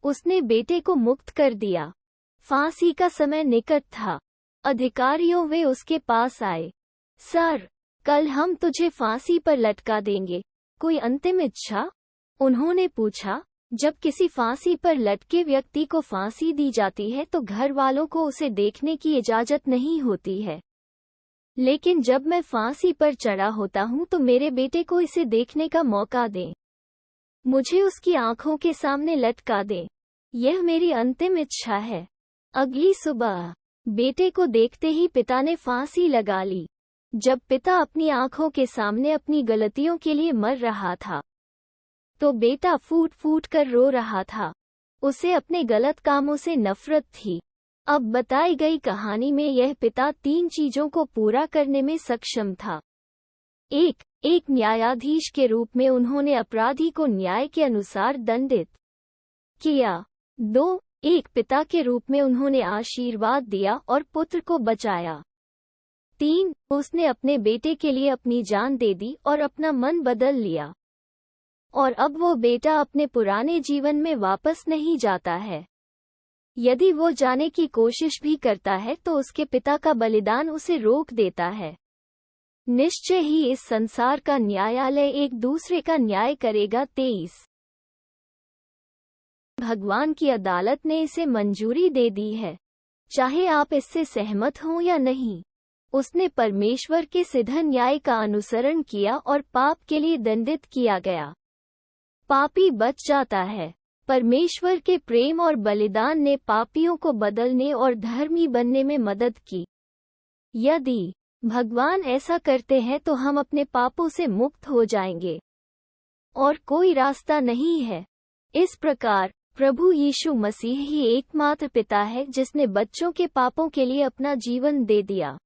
उसने बेटे को मुक्त कर दिया। फांसी का समय निकट था। अधिकारियों वे उसके पास आए। सर, कल हम तुझे फांसी पर लटका देंगे, कोई अंतिम इच्छा? उन्होंने पूछा। जब किसी फांसी पर लटके व्यक्ति को फांसी दी जाती है तो घर वालों को उसे देखने की इजाजत नहीं होती है, लेकिन जब मैं फांसी पर चढ़ा होता हूं तो मेरे बेटे को इसे देखने का मौका दें। मुझे उसकी आंखों के सामने लटका दें। यह मेरी अंतिम इच्छा है। अगली सुबह बेटे को देखते ही पिता ने फांसी लगा ली। जब पिता अपनी आंखों के सामने अपनी गलतियों के लिए मर रहा था, तो बेटा फूट फूट कर रो रहा था। उसे अपने गलत कामों से नफरत थी। अब बताई गई कहानी में यह पिता 3 चीजों को पूरा करने में सक्षम था। एक न्यायाधीश के रूप में उन्होंने अपराधी को न्याय के अनुसार दंडित किया। 2. एक पिता के रूप में उन्होंने आशीर्वाद दिया और पुत्र को बचाया। 3. उसने अपने बेटे के लिए अपनी जान दे दी और अपना मन बदल लिया, और अब वो बेटा अपने पुराने जीवन में वापस नहीं जाता है। यदि वो जाने की कोशिश भी करता है तो उसके पिता का बलिदान उसे रोक देता है। निश्चय ही इस संसार का न्यायालय एक दूसरे का न्याय करेगा। 23. भगवान की अदालत ने इसे मंजूरी दे दी है, चाहे आप इससे सहमत हों या नहीं। उसने परमेश्वर के सिद्ध न्याय का अनुसरण किया और पाप के लिए दंडित किया गया। पापी बच जाता है। परमेश्वर के प्रेम और बलिदान ने पापियों को बदलने और धर्मी बनने में मदद की। यदि भगवान ऐसा करते हैं तो हम अपने पापों से मुक्त हो जाएंगे, और कोई रास्ता नहीं है। इस प्रकार प्रभु यीशु मसीह ही एकमात्र पिता है जिसने बच्चों के पापों के लिए अपना जीवन दे दिया।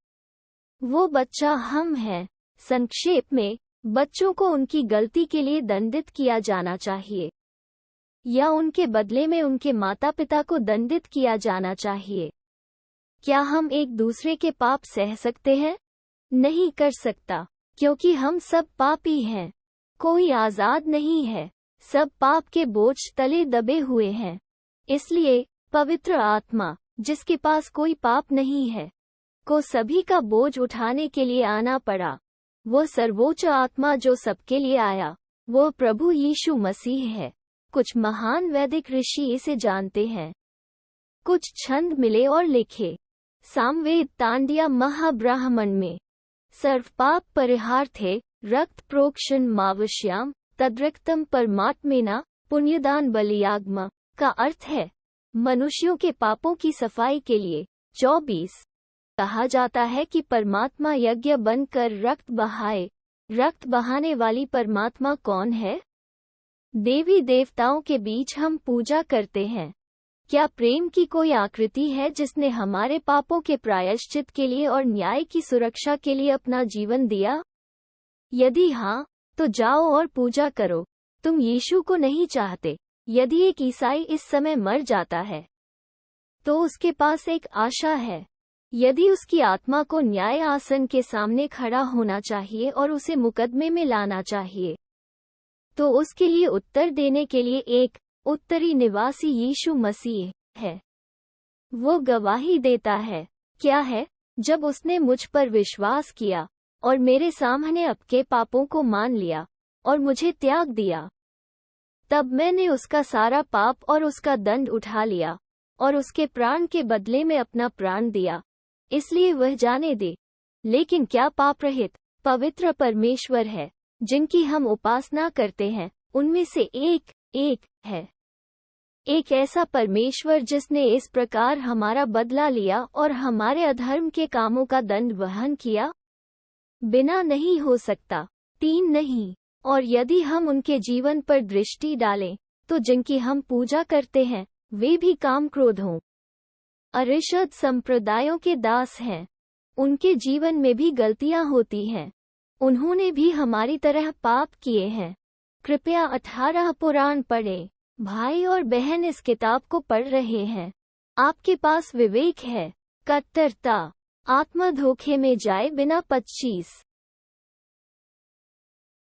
वो बच्चा हम हैं। संक्षेप में, बच्चों को उनकी गलती के लिए दंडित किया जाना चाहिए, या उनके बदले में उनके माता पिता को दंडित किया जाना चाहिए। क्या हम एक दूसरे के पाप सह सकते हैं? नहीं कर सकता, क्योंकि हम सब पापी हैं। कोई आजाद नहीं है। सब पाप के बोझ तले दबे हुए हैं। इसलिए पवित्र आत्मा, जिसके पास कोई पाप नहीं है, को सभी का बोझ उठाने के लिए आना पड़ा। वो सर्वोच्च आत्मा जो सबके लिए आया, वो प्रभु यीशु मसीह है। कुछ महान वैदिक ऋषि इसे जानते हैं। कुछ छंद मिले और लिखे। सामवेद तांड्या महाब्राह्मण में सर्व पाप परिहार थे, रक्त प्रोक्षण मावश्याम तद्रक्तम परमात्मेना पुण्यदान बलियागम का अर्थ है मनुष्यों के पापों की सफाई के लिए। 24. कहा जाता है कि परमात्मा यज्ञ बनकर रक्त बहाए। रक्त बहाने वाली परमात्मा कौन है? देवी देवताओं के बीच हम पूजा करते हैं। क्या प्रेम की कोई आकृति है जिसने हमारे पापों के प्रायश्चित के लिए और न्याय की सुरक्षा के लिए अपना जीवन दिया? यदि हाँ, तो जाओ और पूजा करो। तुम यीशु को नहीं चाहते। यदि एक ईसाई इस समय मर जाता है, तो उसके पास एक आशा है। यदि उसकी आत्मा को न्याय आसन के सामने खड़ा होना चाहिए और उसे मुकदमे में लाना चाहिए, तो उसके लिए उत्तर देने के लिए एक उत्तरी निवासी यीशु मसीह है। वो गवाही देता है। क्या है? जब उसने मुझ पर विश्वास किया और मेरे सामने अपने पापों को मान लिया और मुझे त्याग दिया, तब मैंने उसका सारा पाप और उसका दंड उठा लिया और उसके प्राण के बदले में अपना प्राण दिया। इसलिए वह जाने दे। लेकिन क्या पाप रहित पवित्र परमेश्वर है जिनकी हम उपासना करते हैं, उनमें से एक है। एक ऐसा परमेश्वर जिसने इस प्रकार हमारा बदला लिया और हमारे अधर्म के कामों का दंड वहन किया? बिना नहीं हो सकता। 3 नहीं। और यदि हम उनके जीवन पर दृष्टि डालें, तो जिनकी हम पूजा करते हैं वे भी काम क्रोध हों अरिषद संप्रदायों के दास हैं। उनके जीवन में भी गलतियां होती हैं। उन्होंने भी हमारी तरह पाप किए हैं। कृपया 18 पुराण पढ़ें। भाई और बहन इस किताब को पढ़ रहे हैं। आपके पास विवेक है। कट्टरता आत्मा धोखे में जाए बिना। 25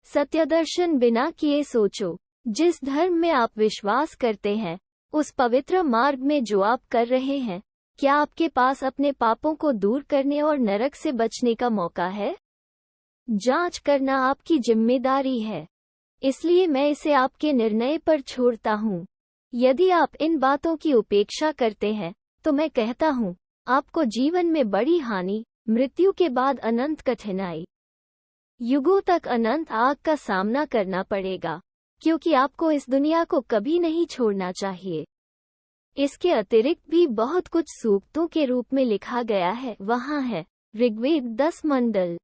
सत्यदर्शन बिना किए सोचो। जिस धर्म में आप विश्वास करते हैं, उस पवित्र मार्ग में जो आप कर रहे हैं, क्या आपके पास अपने पापों को दूर करने और नरक से बचने का मौका है? जांच करना आपकी जिम्मेदारी है। इसलिए मैं इसे आपके निर्णय पर छोड़ता हूँ। यदि आप इन बातों की उपेक्षा करते हैं, तो मैं कहता हूँ, आपको जीवन में बड़ी हानि, मृत्यु के बाद अनंत कठिनाई, युगों तक अनंत आग का सामना करना पड़ेगा, क्योंकि आपको इस दुनिया को कभी नहीं छोड़ना चाहिए। इसके अतिरिक्त भी बहुत कुछ सूक्तों के रूप में लिखा गया है। वहाँ है ऋग्वेद 10 मंडल।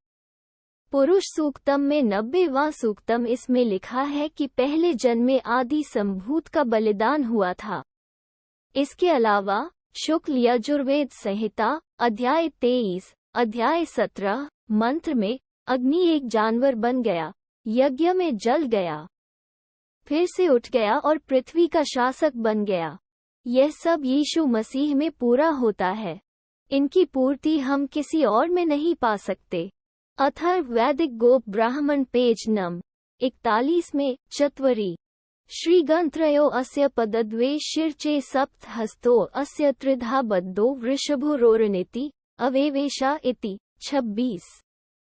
पुरुष सूक्तम में 90वां सूक्तम। इसमें लिखा है कि पहले जन्मे आदि संभूत का बलिदान हुआ था। इसके अलावा शुक्ल यजुर्वेद संहिता अध्याय 23 अध्याय 17 मंत्र में अग्नि एक जानवर बन गया, यज्ञ में जल गया, फिर से उठ गया और पृथ्वी का शासक बन गया। यह सब यीशु मसीह में पूरा होता है। इनकी पूर्ति हम किसी और में नहीं पा सकते। अथर्व वैदिक गोप ब्राह्मण पेज नम 41 में चत्वरी श्रीगंत्रयो अस्य पदद्वे शिर्चे सप्त हस्तो अस्य त्रिधा बद्धो वृषभोरोरनिति अवेवेशा इति 26।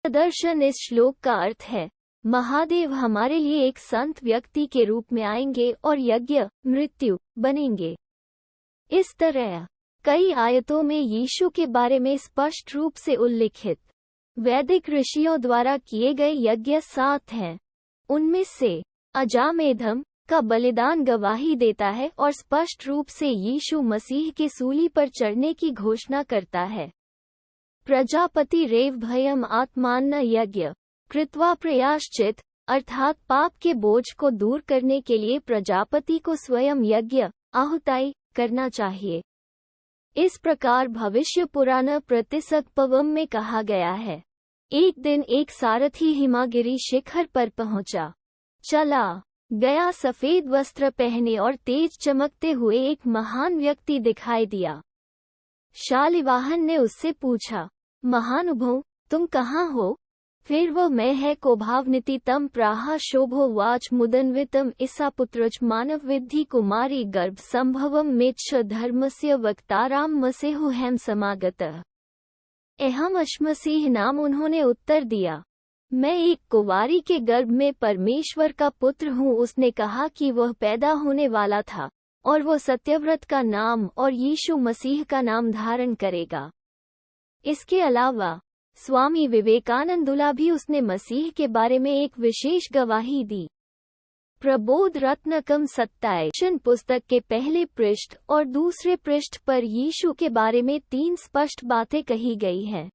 दर्शन इस श्लोक का अर्थ है, महादेव हमारे लिए एक संत व्यक्ति के रूप में आएंगे और यज्ञ मृत्यु बनेंगे। इस तरह कई आयतों में यीशु के बारे में स्पष्ट रूप से उल्लिखित वैदिक ऋषियों द्वारा किए गए यज्ञ 7 हैं। उनमें से अजामेधम का बलिदान गवाही देता है और स्पष्ट रूप से यीशु मसीह के सूली पर चढ़ने की घोषणा करता है। प्रजापति रेव भयम आत्मान्न यज्ञ कृत्वा प्रयाश्चित, अर्थात पाप के बोझ को दूर करने के लिए प्रजापति को स्वयं यज्ञ आहुताई करना चाहिए। इस प्रकार भविष्य पुराण प्रतिसकपवम में कहा गया है, एक दिन एक सारथी हिमागिरी शिखर पर पहुंचा, चला गया सफेद वस्त्र पहने और तेज चमकते हुए एक महान व्यक्ति दिखाई दिया। शालिवाहन ने उससे पूछा, महानुभाव तुम कहाँ हो? फिर वो मैं है को भावनिति तम प्राह शोभो वाच मुदन्वितम ईसापुत्रच मानव विद्धि कुमारी गर्भ संभवम मेच्छ धर्मस्य वक्ताराम मसेहु हैम समागतः। अहम अश्मसीह नाम उन्होंने उत्तर दिया, मैं एक कुंवारी के गर्भ में परमेश्वर का पुत्र हूँ। उसने कहा कि वह पैदा होने वाला था और वो सत्यव्रत का नाम और यीशु मसीह का नाम धारण करेगा। इसके अलावा स्वामी विवेकानंदुला भी उसने मसीह के बारे में एक विशेष गवाही दी। प्रबोध रत्नकम सत्ताईशन पुस्तक के पहले पृष्ठ और दूसरे पृष्ठ पर यीशु के बारे में 3 स्पष्ट बातें कही गई हैं।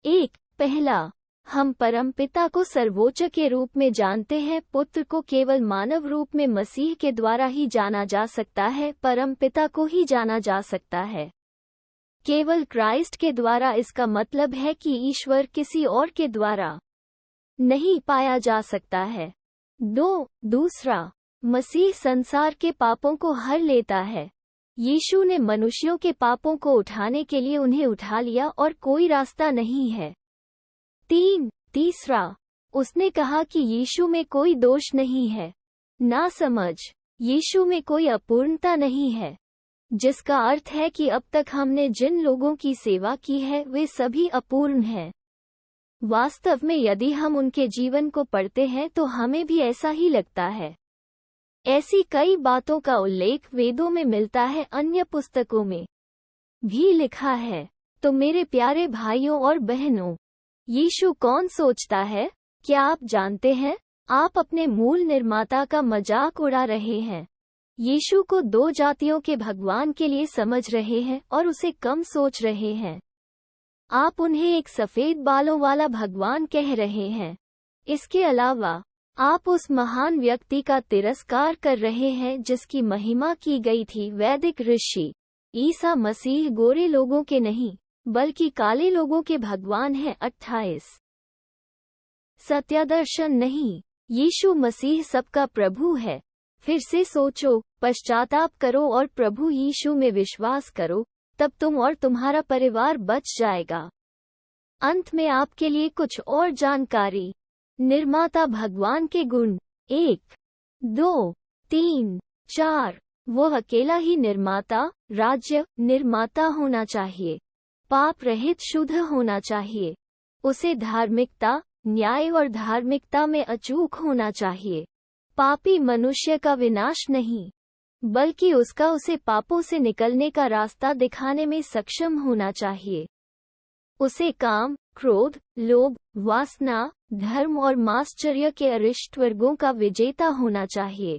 1. पहला, हम परमपिता को सर्वोच्च के रूप में जानते हैं। पुत्र को केवल मानव रूप में मसीह के द्वारा ही जाना जा सकता है, परमपिता को ही जाना जा सकता है केवल क्राइस्ट के द्वारा। इसका मतलब है कि ईश्वर किसी और के द्वारा नहीं पाया जा सकता है। 2. दूसरा, मसीह संसार के पापों को हर लेता है। यीशु ने मनुष्यों के पापों को उठाने के लिए उन्हें उठा लिया और कोई रास्ता नहीं है। 3. तीसरा, उसने कहा कि यीशु में कोई दोष नहीं है, ना समझ, यीशु में कोई अपूर्णता नहीं है, जिसका अर्थ है कि अब तक हमने जिन लोगों की सेवा की है वे सभी अपूर्ण हैं। वास्तव में यदि हम उनके जीवन को पढ़ते हैं तो हमें भी ऐसा ही लगता है। ऐसी कई बातों का उल्लेख वेदों में मिलता है, अन्य पुस्तकों में भी लिखा है। तो मेरे प्यारे भाइयों और बहनों, यीशु कौन सोचता है? क्या आप जानते हैं? आप अपने मूल निर्माता का मजाक उड़ा रहे हैं। यीशु को 2 जातियों के भगवान के लिए समझ रहे हैं और उसे कम सोच रहे हैं। आप उन्हें एक सफेद बालों वाला भगवान कह रहे हैं। इसके अलावा आप उस महान व्यक्ति का तिरस्कार कर रहे हैं जिसकी महिमा की गई थी। वैदिक ऋषि ईसा मसीह गोरे लोगों के नहीं बल्कि काले लोगों के भगवान हैं। 28 सत्यादर्शन नहीं, यीशु मसीह सबका प्रभु है। फिर से सोचो, पश्चाताप करो और प्रभु यीशु में विश्वास करो, तब तुम और तुम्हारा परिवार बच जाएगा। अंत में आपके लिए कुछ और जानकारी। निर्माता भगवान के गुण 1, 2, 3, 4। वो अकेला ही निर्माता, राज्य निर्माता होना चाहिए। पाप रहित शुद्ध होना चाहिए। उसे धार्मिकता, न्याय और धार्मिकता में अचूक होना चाहिए। पापी मनुष्य का विनाश नहीं, बल्कि उसका उसे पापों से निकलने का रास्ता दिखाने में सक्षम होना चाहिए। उसे काम, क्रोध, लोभ, वासना, धर्म और माश्चर्य के अरिष्ट वर्गों का विजेता होना चाहिए।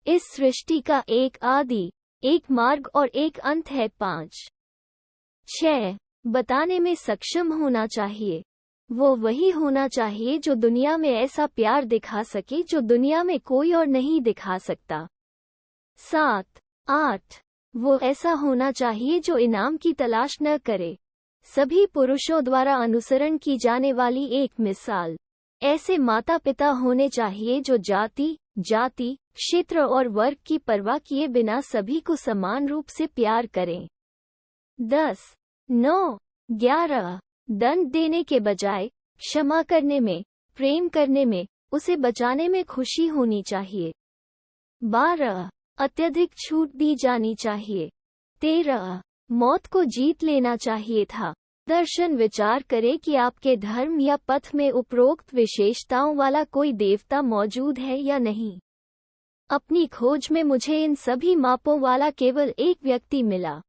इस सृष्टि का एक आदि, एक मार्ग और एक अंत है। 5, 6 बताने में सक्षम होना चाहिए। वो वही होना चाहिए जो दुनिया में ऐसा प्यार दिखा सके जो दुनिया में कोई और नहीं दिखा सकता। 7, 8 वो ऐसा होना चाहिए जो इनाम की तलाश न करे, सभी पुरुषों द्वारा अनुसरण की जाने वाली एक मिसाल। ऐसे माता पिता होने चाहिए जो जाति, जाति, क्षेत्र और वर्ग की परवाह किए बिना सभी को समान रूप से प्यार करें। 10, 9, 11 दंड देने के बजाय क्षमा करने में, प्रेम करने में, उसे बचाने में खुशी होनी चाहिए। 12 अत्यधिक छूट दी जानी चाहिए। 13 मौत को जीत लेना चाहिए था। दर्शन विचार करें कि आपके धर्म या पथ में उपरोक्त विशेषताओं वाला कोई देवता मौजूद है या नहीं। अपनी खोज में मुझे इन सभी मापों वाला केवल एक व्यक्ति मिला।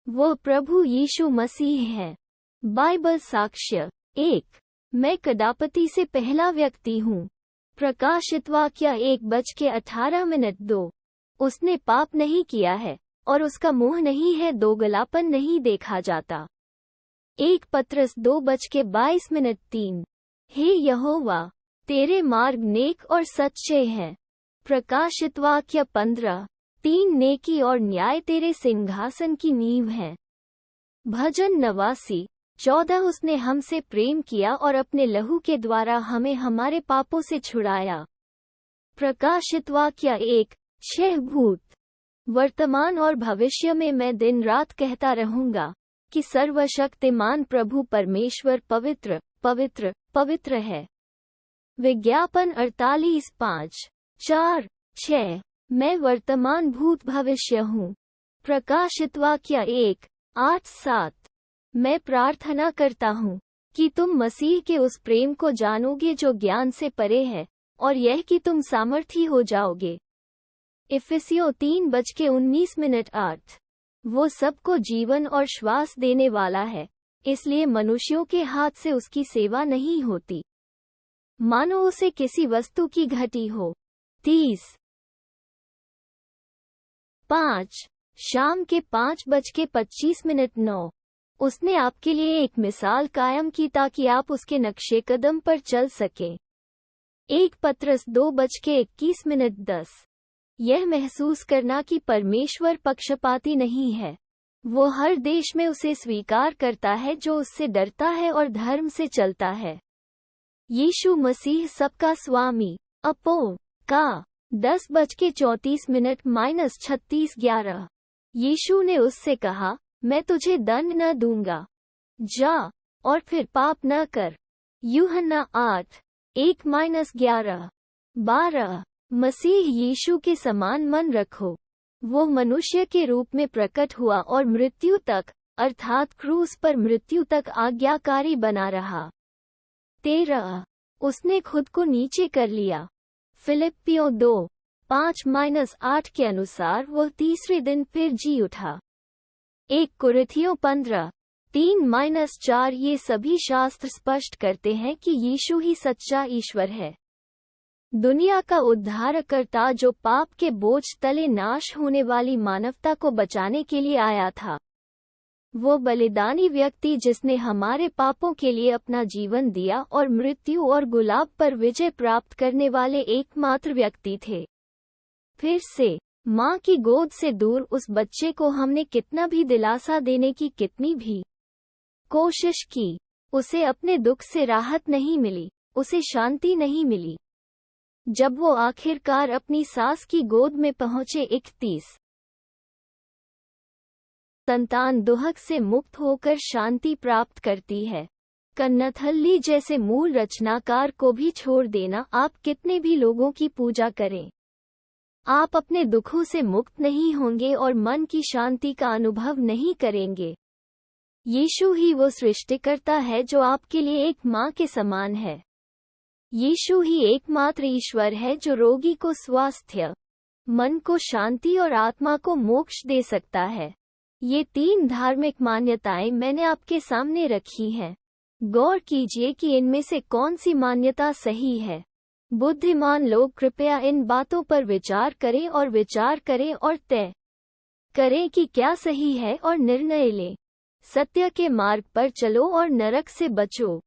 वो प्रभु यीशु मसीह है। बाइबल साक्ष्य 1 मैं कदापति से पहला व्यक्ति हूँ। प्रकाशित वाक्य 1:18 2 उसने पाप नहीं किया है और उसका मुंह नहीं है, दोगलापन नहीं देखा जाता। 1 पत्रस 2:22 3 हे यहोवा, तेरे मार्ग नेक और सच्चे हैं। प्रकाशित वाक्य 15:3 नेकी और न्याय तेरे सिंहासन की नींव है। भजन 89:14 उसने हमसे प्रेम किया और अपने लहू के द्वारा हमें हमारे पापों से छुड़ाया। प्रकाशित वाक्य 1:6 भूत, वर्तमान और भविष्य में मैं दिन रात कहता रहूंगा कि सर्वशक्तिमान प्रभु परमेश्वर पवित्र पवित्र पवित्र है। विज्ञापन 48:5-4-6 मैं वर्तमान भूत भविष्य हूँ। प्रकाशित वाक्य 1:8-7 मैं प्रार्थना करता हूँ कि तुम मसीह के उस प्रेम को जानोगे जो ज्ञान से परे है, और यह कि तुम सामर्थी हो जाओगे। इफिसियों 3:19 वो सबको जीवन और श्वास देने वाला है, इसलिए मनुष्यों के हाथ से उसकी सेवा नहीं होती मानो उसे किसी वस्तु की घटी हो। 30:5 शाम के 5:25 9 उसने आपके लिए एक मिसाल कायम की ताकि आप उसके नक्शे कदम पर चल सके। 1 पत्रस 2:21 10 यह महसूस करना कि परमेश्वर पक्षपाती नहीं है। वो हर देश में उसे स्वीकार करता है जो उससे डरता है और धर्म से चलता है। यीशु मसीह सबका स्वामी। अपो का 10:34 -36:11 यीशु ने उससे कहा, मैं तुझे दंड न दूंगा, जा और फिर पाप न कर। यूहन्ना 8:1-11 12 मसीह यीशु के समान मन रखो। वो मनुष्य के रूप में प्रकट हुआ और मृत्यु तक, अर्थात क्रूस पर मृत्यु तक आज्ञाकारी बना रहा। 13 उसने खुद को नीचे कर लिया। फिलिप्पियों 2:5-8 के अनुसार वो तीसरे दिन फिर जी उठा। 1 कुरिन्थियों 15:3-4 ये सभी शास्त्र स्पष्ट करते हैं कि यीशु ही सच्चा ईश्वर है, दुनिया का उद्धारकर्ता जो पाप के बोझ तले नाश होने वाली मानवता को बचाने के लिए आया था। वो बलिदानी व्यक्ति जिसने हमारे पापों के लिए अपना जीवन दिया और मृत्यु और गुलाब पर विजय प्राप्त करने वाले एकमात्र व्यक्ति थे। फिर से माँ की गोद से दूर उस बच्चे को हमने कितना भी दिलासा देने की कितनी भी कोशिश की, उसे अपने दुख से राहत नहीं मिली, उसे शांति नहीं मिली। जब वो आखिरकार अपनी सास की गोद में पहुंचे। 31 संतान दुहक से मुक्त होकर शांति प्राप्त करती है। कन्नथल्ली जैसे मूल रचनाकार को भी छोड़ देना, आप कितने भी लोगों की पूजा करें, आप अपने दुखों से मुक्त नहीं होंगे और मन की शांति का अनुभव नहीं करेंगे। यीशु ही वो सृष्टिकर्ता है जो आपके लिए एक माँ के समान है। यीशु ही एकमात्र ईश्वर है जो रोगी को स्वास्थ्य, मन को शांति और आत्मा को मोक्ष दे सकता है। ये 3 धार्मिक मान्यताएं मैंने आपके सामने रखी हैं। गौर कीजिए कि इनमें से कौन सी मान्यता सही है। बुद्धिमान लोग कृपया इन बातों पर विचार करें और तय करें कि क्या सही है और निर्णय लें। सत्य के मार्ग पर चलो और नरक से बचो।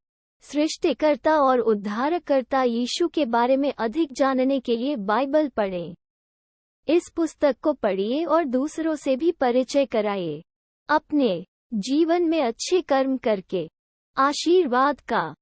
सृष्टिकर्ता और उद्धारकर्ता यीशु के बारे में अधिक जानने के लिए बाइबल पढ़ें। इस पुस्तक को पढ़िए और दूसरों से भी परिचय कराइए। अपने जीवन में अच्छे कर्म करके आशीर्वाद का